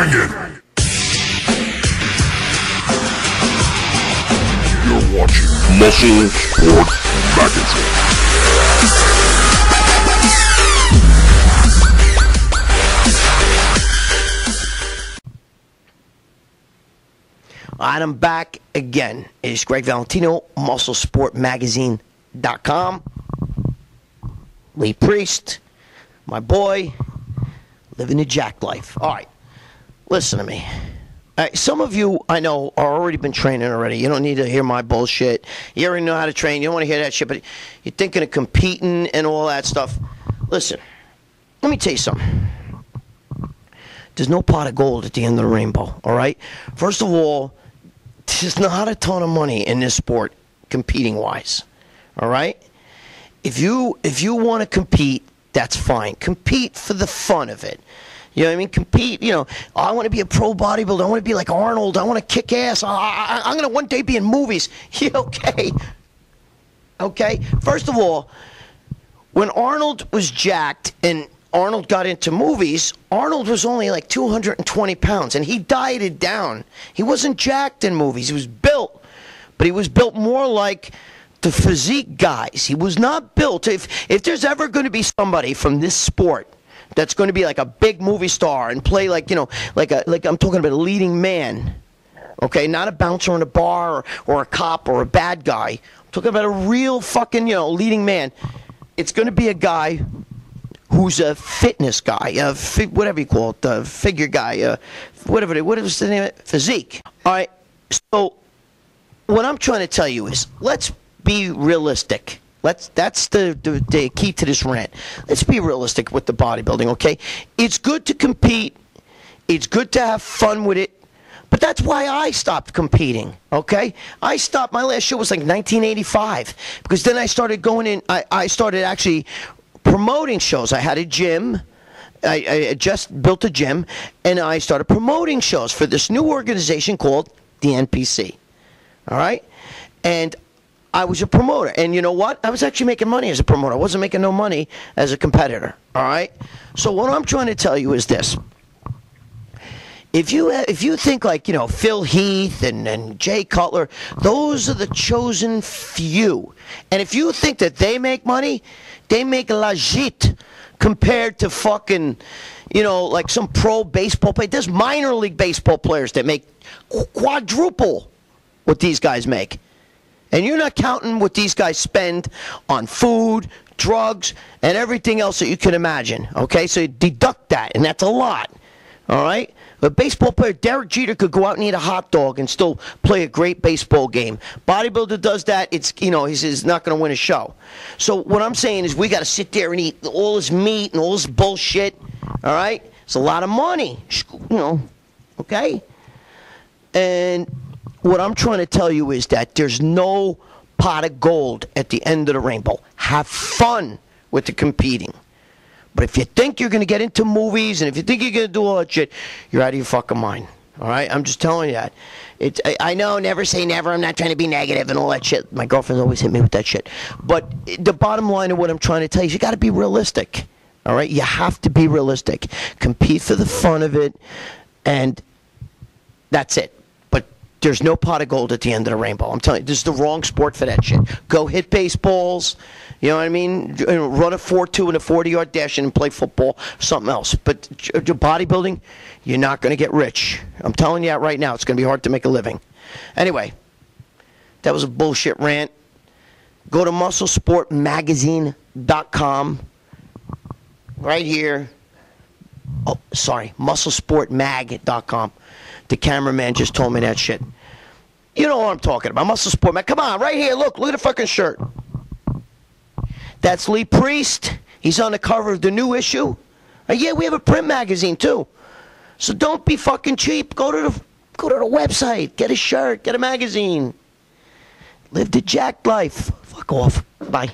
Bring it! You're watching Muscle Sport Magazine. I'm back again. It's Gregg Valentino, MuscleSportMagazine.com. Lee Priest, my boy, living the jack life. All right, listen to me. Some of you, I know, are already been training already. You don't need to hear my bullshit. You already know how to train. You don't want to hear that shit, but you're thinking of competing and all that stuff. Listen, let me tell you something. There's no pot of gold at the end of the rainbow, all right? First of all, there's not a ton of money in this sport, competing-wise, all right? If you want to compete, that's fine. Compete for the fun of it. You know what I mean? Compete, you know, I want to be a pro bodybuilder. I want to be like Arnold. I want to kick ass. I'm going to one day be in movies. Yeah, okay. Okay? First of all, when Arnold was jacked and Arnold got into movies, Arnold was only like 220 pounds, and he dieted down. He wasn't jacked in movies. He was built, but he was built more like the physique guys. He was not built. If there's ever going to be somebody from this sport that's going to be like a big movie star and play like, you know, like I'm talking about a leading man, okay, not a bouncer in a bar or a cop or a bad guy. I'm talking about a real fucking, you know, leading man. It's going to be a guy who's a fitness guy, whatever you call it, figure guy, what is the name of it? Physique. All right, so what I'm trying to tell you is, let's be realistic. That's the key to this rant. Let's be realistic with the bodybuilding, okay? It's good to compete. It's good to have fun with it. But that's why I stopped competing, okay? I stopped. My last show was like 1985, because then I started going in. I started actually promoting shows. I had a gym. I just built a gym, and I started promoting shows for this new organization called the NPC. All right? And I was a promoter. And you know what? I was actually making money as a promoter. I wasn't making no money as a competitor. All right? So what I'm trying to tell you is this. If you think like, you know, Phil Heath and Jay Cutler, those are the chosen few. And if you think that they make money, they make legit compared to fucking, you know, like some pro baseball player. There's minor league baseball players that make quadruple what these guys make. And you're not counting what these guys spend on food, drugs, and everything else that you can imagine. Okay, so you deduct that, and that's a lot. All right? A baseball player, Derek Jeter, could go out and eat a hot dog and still play a great baseball game. Bodybuilder does that, it's, you know, he's not going to win a show. So what I'm saying is we got to sit there and eat all this meat and all this bullshit. All right? It's a lot of money, you know, okay? And what I'm trying to tell you is that there's no pot of gold at the end of the rainbow. Have fun with the competing. But if you think you're going to get into movies and if you think you're going to do all that shit, you're out of your fucking mind. All right? I'm just telling you that. I know, never say never. I'm not trying to be negative and all that shit. My girlfriend's always hit me with that shit. But the bottom line of what I'm trying to tell you is you got to be realistic. All right? You have to be realistic. Compete for the fun of it, and that's it. There's no pot of gold at the end of the rainbow. I'm telling you, this is the wrong sport for that shit. Go hit baseballs, you know what I mean? Run a 4.2 and a 40-yard dash and play football, something else. But bodybuilding, you're not going to get rich. I'm telling you that right now. It's going to be hard to make a living. Anyway, that was a bullshit rant. Go to MuscleSportMagazine.com. Right here. Oh, sorry, MuscleSportMag.com. The cameraman just told me that shit. You know what I'm talking about. Muscle Sport, man. Come on, right here. Look at the fucking shirt. That's Lee Priest. He's on the cover of the new issue. Yeah, we have a print magazine, too. So don't be fucking cheap. Go to the website. Get a shirt. Get a magazine. Live the jack life. Fuck off. Bye.